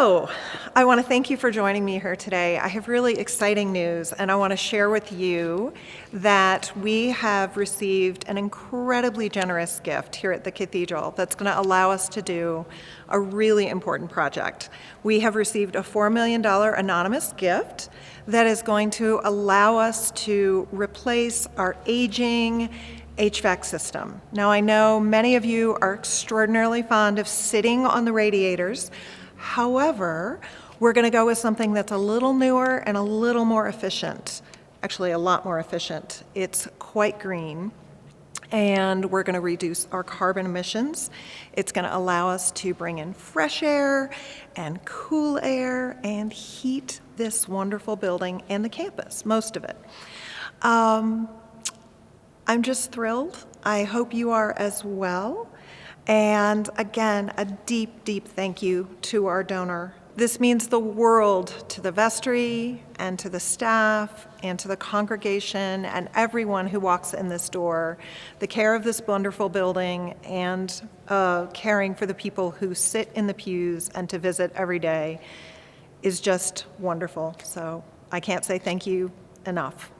So, I want to thank you for joining me here today. I have really exciting news, and I want to share with you that we have received an incredibly generous gift here at the Cathedral that's going to allow us to do a really important project. We have received a $4 million anonymous gift that is going to allow us to replace our aging HVAC system. Now, I know many of you are extraordinarily fond of sitting on the radiators. However, we're going to go with something that's a little newer and a little more efficient. Actually, a lot more efficient. It's quite green, and we're going to reduce our carbon emissions. It's going to allow us to bring in fresh air and cool air and heat this wonderful building and the campus, most of it. I'm just thrilled. I hope you are as well. And again, a deep, deep thank you to our donor. This means the world to the vestry and to the staff and to the congregation and everyone who walks in this door. The care of this wonderful building and caring for the people who sit in the pews and to visit every day is just wonderful. So I can't say thank you enough.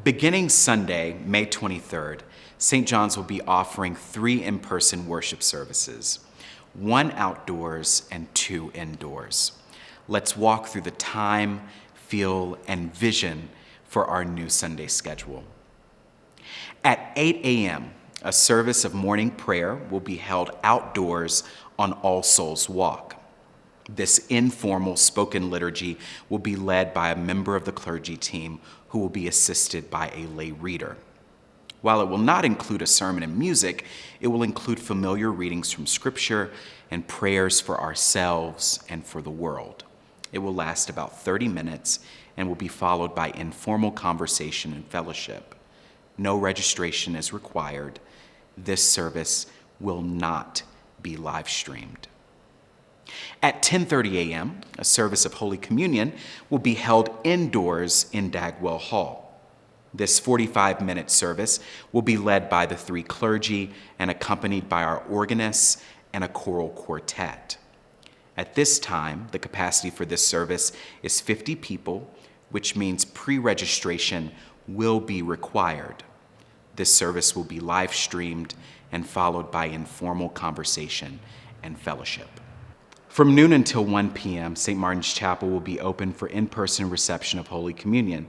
Beginning Sunday, May 23rd, St. John's will be offering 3 in-person worship services, 1 outdoors and 2 indoors. Let's walk through the time, feel, and vision for our new Sunday schedule. At 8 a.m., a service of morning prayer will be held outdoors on All Souls Walk. This informal spoken liturgy will be led by a member of the clergy team who will be assisted by a lay reader. While it will not include a sermon and music, it will include familiar readings from Scripture and prayers for ourselves and for the world. It will last about 30 minutes and will be followed by informal conversation and fellowship. No registration is required. This service will not be live streamed. At 10:30 a.m., a service of Holy Communion will be held indoors in Dagwell Hall. This 45-minute service will be led by the 3 clergy and accompanied by our organists and a choral quartet. At this time, the capacity for this service is 50 people, which means pre-registration will be required. This service will be live streamed and followed by informal conversation and fellowship. From noon until 1 p.m., St. Martin's Chapel will be open for in-person reception of Holy Communion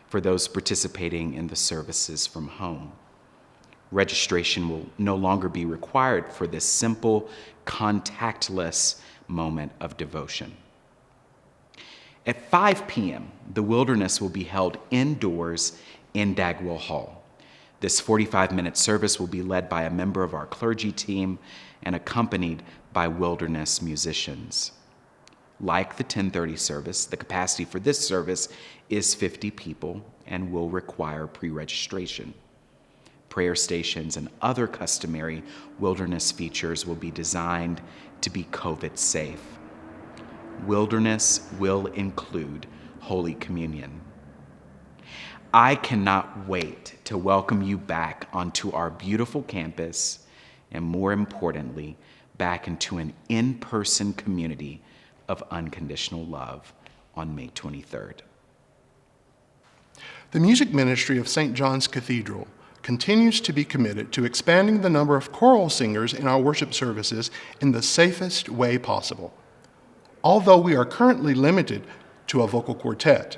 for those participating in the services from home. Registration will no longer be required for this simple, contactless moment of devotion. At 5 p.m., the Wilderness will be held indoors in Dagwell Hall. This 45-minute service will be led by a member of our clergy team and accompanied by Wilderness musicians. Like the 10:30 service, the capacity for this service is 50 people and will require pre-registration. Prayer stations and other customary Wilderness features will be designed to be COVID safe. Wilderness will include Holy Communion. I cannot wait to welcome you back onto our beautiful campus and, more importantly, back into an in-person community of unconditional love on May 23rd. The music ministry of St. John's Cathedral continues to be committed to expanding the number of choral singers in our worship services in the safest way possible. Although we are currently limited to a vocal quartet,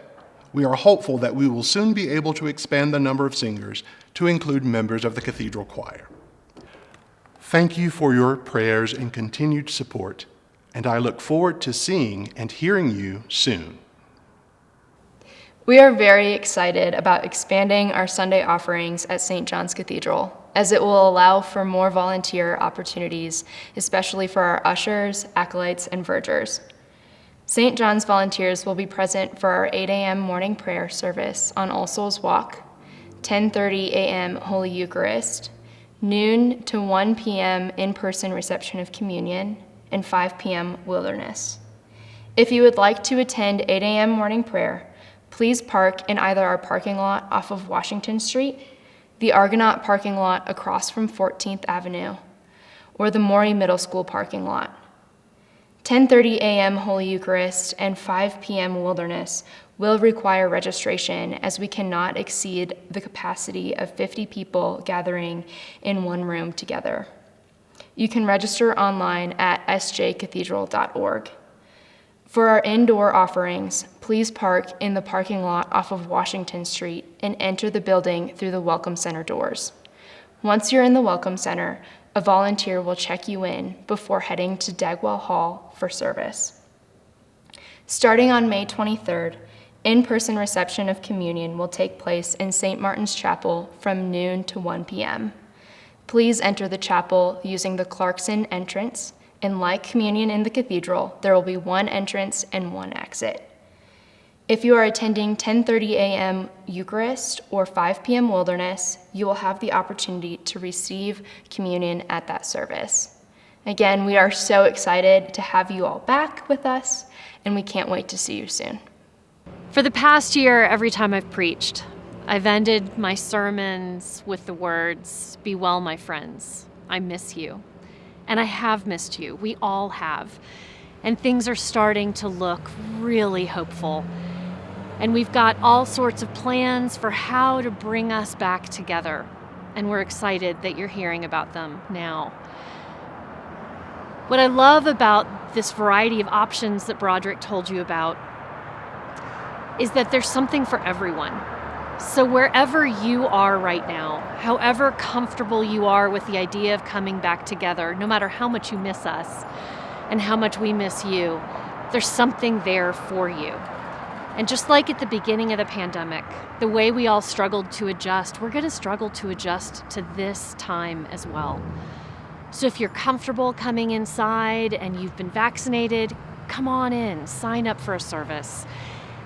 we are hopeful that we will soon be able to expand the number of singers to include members of the Cathedral Choir. Thank you for your prayers and continued support, and I look forward to seeing and hearing you soon. We are very excited about expanding our Sunday offerings at St. John's Cathedral, as it will allow for more volunteer opportunities, especially for our ushers, acolytes, and vergers. St. John's volunteers will be present for our 8 a.m. morning prayer service on All Souls Walk, 10:30 a.m. Holy Eucharist, noon to 1 p.m. in-person reception of communion, and 5 p.m. wilderness. If you would like to attend 8 a.m. morning prayer, please park in either our parking lot off of Washington Street, the Argonaut parking lot across from 14th Avenue, or the Morey Middle School parking lot. 10:30 a.m. Holy Eucharist and 5 p.m. Wilderness will require registration, as we cannot exceed the capacity of 50 people gathering in one room together. You can register online at sjcathedral.org. For our indoor offerings, please park in the parking lot off of Washington Street and enter the building through the Welcome Center doors. Once you're in the Welcome Center, a volunteer will check you in before heading to Dagwell Hall for service. Starting on May 23rd, in-person reception of communion will take place in St. Martin's Chapel from noon to 1 p.m. Please enter the chapel using the Clarkson entrance, and like communion in the cathedral, there will be one entrance and one exit. If you are attending 10:30 a.m. Eucharist or 5 p.m. Wilderness, you will have the opportunity to receive communion at that service. Again, we are so excited to have you all back with us, and we can't wait to see you soon. For the past year, every time I've preached, I've ended my sermons with the words, "Be well, my friends. I miss you." And I have missed you. We all have. And things are starting to look really hopeful. And we've got all sorts of plans for how to bring us back together. And we're excited that you're hearing about them now. What I love about this variety of options that Broderick told you about is that there's something for everyone. So wherever you are right now, however comfortable you are with the idea of coming back together, no matter how much you miss us and how much we miss you, there's something there for you. And just like at the beginning of the pandemic, the way we all struggled to adjust, we're going to struggle to adjust to this time as well. So if you're comfortable coming inside and you've been vaccinated, come on in, sign up for a service.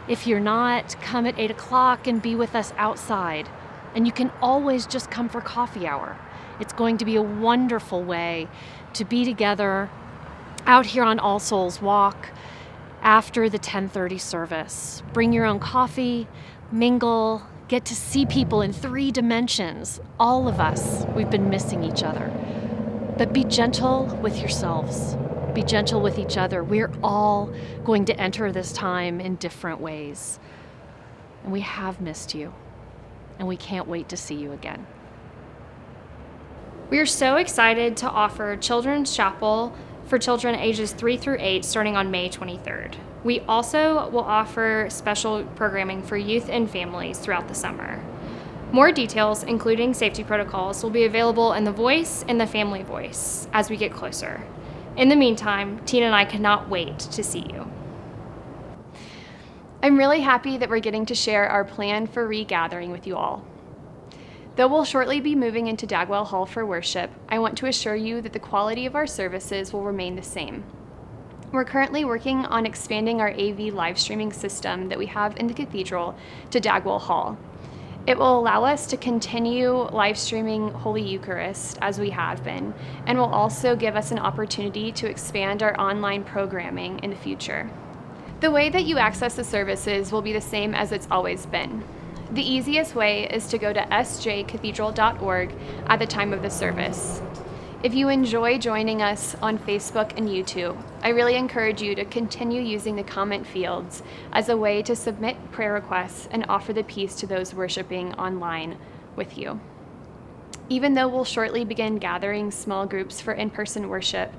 If you're not, come at 8 o'clock and be with us outside. And you can always just come for coffee hour. It's going to be a wonderful way to be together out here on All Souls Walk after the 10:30 service. Bring your own coffee, mingle, get to see people in 3 dimensions. All of us, we've been missing each other. But be gentle with yourselves. Be gentle with each other. We're all going to enter this time in different ways. And we have missed you. And we can't wait to see you again. We are so excited to offer Children's Chapel for children ages 3 through 8 starting on May 23rd. We also will offer special programming for youth and families throughout the summer. More details, including safety protocols, will be available in the Voice and the Family Voice as we get closer. In the meantime, Tina and I cannot wait to see you. I'm really happy that we're getting to share our plan for regathering with you all. Though we'll shortly be moving into Dagwell Hall for worship, I want to assure you that the quality of our services will remain the same. We're currently working on expanding our AV live streaming system that we have in the cathedral to Dagwell Hall. It will allow us to continue live streaming Holy Eucharist as we have been, and will also give us an opportunity to expand our online programming in the future. The way that you access the services will be the same as it's always been. The easiest way is to go to sjcathedral.org at the time of the service. If you enjoy joining us on Facebook and YouTube, I really encourage you to continue using the comment fields as a way to submit prayer requests and offer the peace to those worshiping online with you. Even though we'll shortly begin gathering small groups for in-person worship,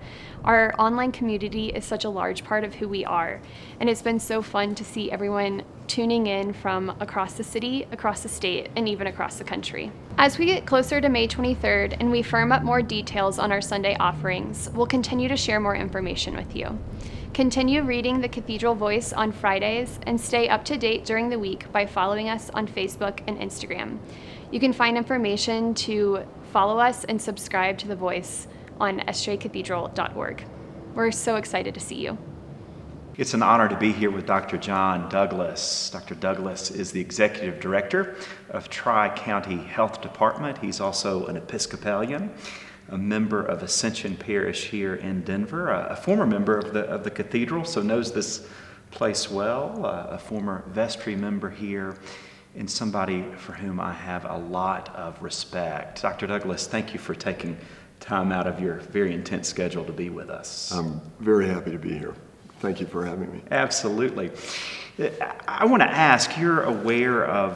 our online community is such a large part of who we are, and it's been so fun to see everyone tuning in from across the city, across the state, and even across the country. As we get closer to May 23rd and we firm up more details on our Sunday offerings, we'll continue to share more information with you. Continue reading the Cathedral Voice on Fridays and stay up to date during the week by following us on Facebook and Instagram. You can find information to follow us and subscribe to The Voice on sjcathedral.org. We're so excited to see you. It's an honor to be here with Dr. John Douglas. Dr. Douglas is the Executive Director of Tri-County Health Department. He's also an Episcopalian, a member of Ascension Parish here in Denver, a former member of the Cathedral, so knows this place well, a former vestry member here, and somebody for whom I have a lot of respect. Dr. Douglas, thank you for taking time out of your very intense schedule to be with us. I'm very happy to be here. Thank you for having me. Absolutely. I want to ask, you're aware of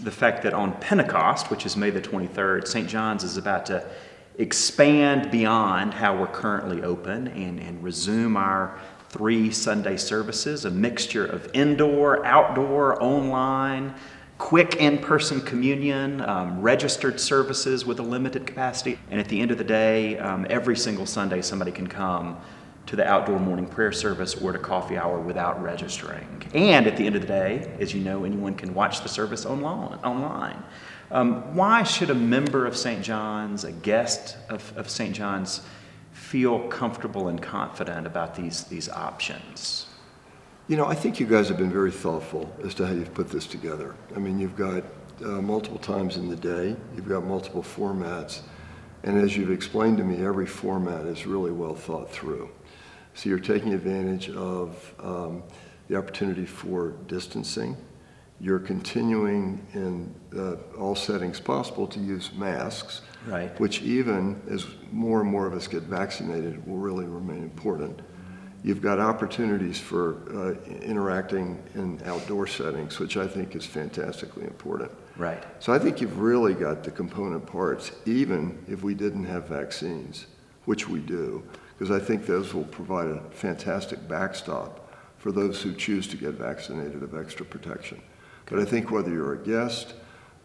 the fact that on Pentecost, which is May the 23rd, St. John's is about to expand beyond how we're currently open and resume our 3 Sunday services, a mixture of indoor, outdoor, online, quick in-person communion, registered services with a limited capacity. And at the end of the day, every single Sunday somebody can come to the outdoor morning prayer service or to coffee hour without registering. And at the end of the day, as you know, anyone can watch the service online. Why should a member of St. John's, a guest of St. John's, feel comfortable and confident about these options? You know, I think you guys have been very thoughtful as to how you've put this together. I mean, you've got multiple times in the day, you've got multiple formats, and as you've explained to me, every format is really well thought through. So you're taking advantage of the opportunity for distancing. You're continuing in all settings possible to use masks, right, which even as more and more of us get vaccinated will really remain important. You've got opportunities for interacting in outdoor settings, which I think is fantastically important. Right. So I think you've really got the component parts, even if we didn't have vaccines, which we do, because I think those will provide a fantastic backstop for those who choose to get vaccinated of extra protection. But I think whether you're a guest,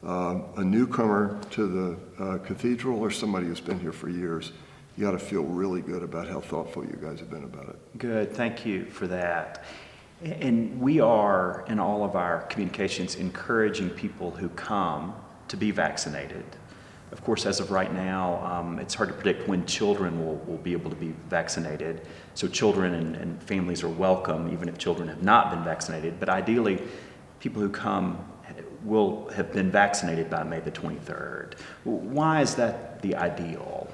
a newcomer to the Cathedral, or somebody who's been here for years, you got to feel really good about how thoughtful you guys have been about it. Good, thank you for that. And we are, in all of our communications, encouraging people who come to be vaccinated. Of course, as of right now, it's hard to predict when children will be able to be vaccinated. So children and families are welcome, even if children have not been vaccinated. But ideally, people who come will have been vaccinated by May the 23rd. Why is that the ideal?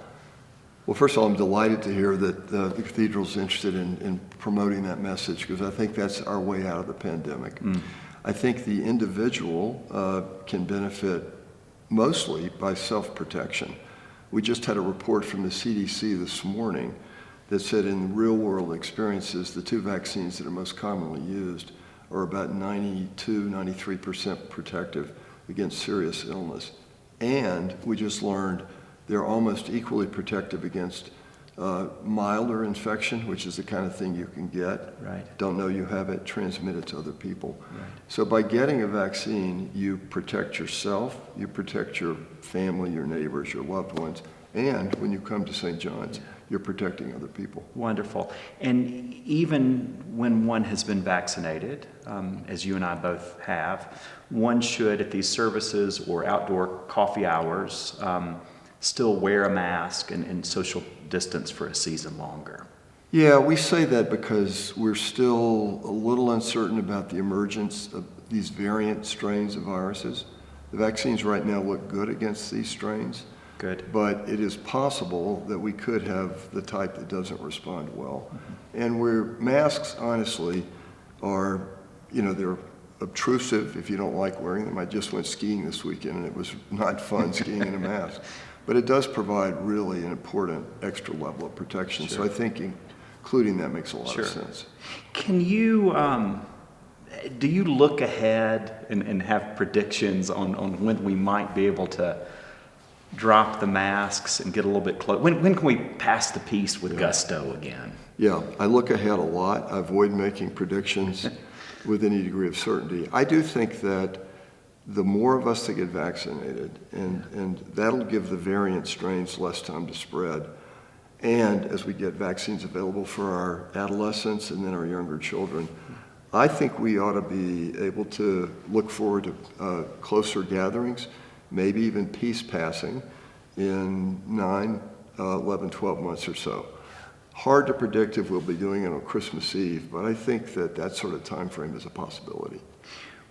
Well, first of all, I'm delighted to hear that the Cathedral's interested in promoting that message, because I think that's our way out of the pandemic. I think the individual can benefit mostly by self-protection. We just had a report from the CDC this morning that said in real-world experiences, the 2 vaccines that are most commonly used are about 92-93% protective against serious illness. And we just learned they're almost equally protective against milder infection, which is the kind of thing you can get, right, don't know you have it, transmit it to other people. Right. So by getting a vaccine, you protect yourself, you protect your family, your neighbors, your loved ones, and when you come to St. John's, you're protecting other people. Wonderful. And even when one has been vaccinated, as you and I both have, one should, at these services or outdoor coffee hours, still wear a mask and social distance for a season longer. Yeah, we say that because we're still a little uncertain about the emergence of these variant strains of viruses. The vaccines right now look good against these strains. Good. But it is possible that we could have the type that doesn't respond well. And masks, honestly, are, they're obtrusive if you don't like wearing them. I just went skiing this weekend and it was not fun skiing in a mask. But it does provide really an important extra level of protection. Sure. So I think including that makes a lot Sure. of sense. Can you, do you look ahead and have predictions on when we might be able to drop the masks and get a little bit close? When can we pass the peace with gusto again? Yeah, I look ahead a lot. I avoid making predictions with any degree of certainty. I do think that the more of us that get vaccinated, and that'll give the variant strains less time to spread, and as we get vaccines available for our adolescents and then our younger children, I think we ought to be able to look forward to closer gatherings, maybe even peace passing in 9, 11, 12 months or so. Hard to predict if we'll be doing it on Christmas Eve, but I think that that sort of time frame is a possibility.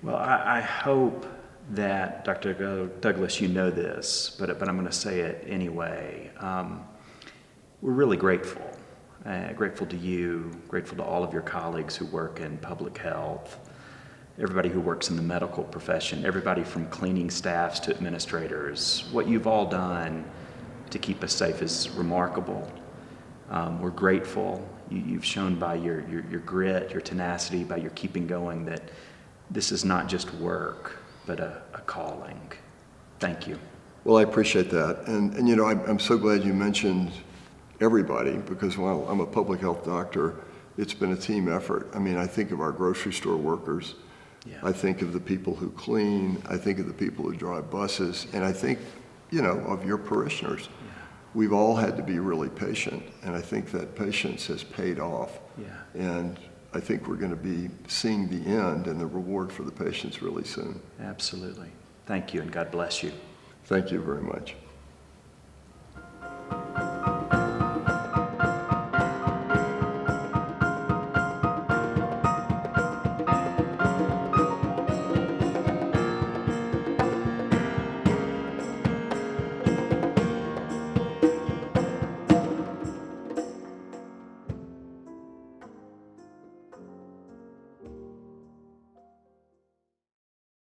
Well, I hope that, Dr. Douglas, you know this, but I'm going to say it anyway. We're really grateful. Grateful to you, grateful to all of your colleagues who work in public health, everybody who works in the medical profession, everybody from cleaning staffs to administrators. What you've all done to keep us safe is remarkable. We're grateful. You've shown by your grit, your tenacity, by your keeping going that this is not just work, but a calling. Thank you. Well, I appreciate that. And you know, I'm so glad you mentioned everybody, because while I'm a public health doctor, it's been a team effort. I mean, I think of our grocery store workers. Yeah. I think of the people who clean. I think of the people who drive buses. And I think, you know, of your parishioners. Yeah. We've all had to be really patient. And I think that patience has paid off. Yeah. And I think we're going to be seeing the end and the reward for the patience really soon. Absolutely. Thank you, and God bless you. Thank you very much.